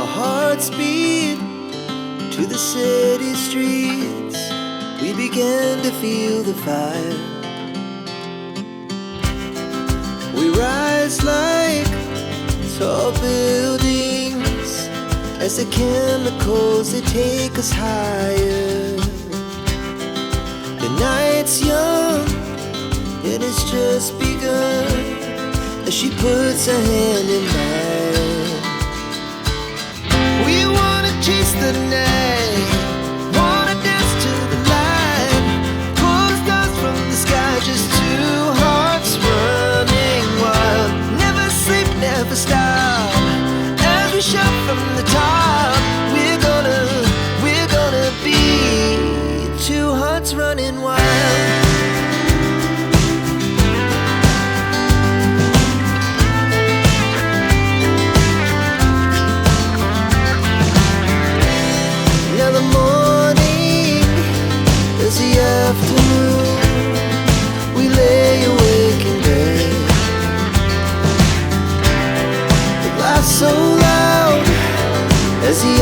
Our hearts beat to the city streets. We began to feel the fire. We rise like tall buildings as the chemicals, they take us higher. The night's young, it has just begun, as she puts her hand in mine. We wanna chase the night, wanna dance to the light, pull the stars from the sky, just two hearts running wild. Never sleep, never stop, as we shout from the top. We're gonna be two hearts running wild. Now the morning is the afternoon. We lay awake in bed. It laughs so loud as the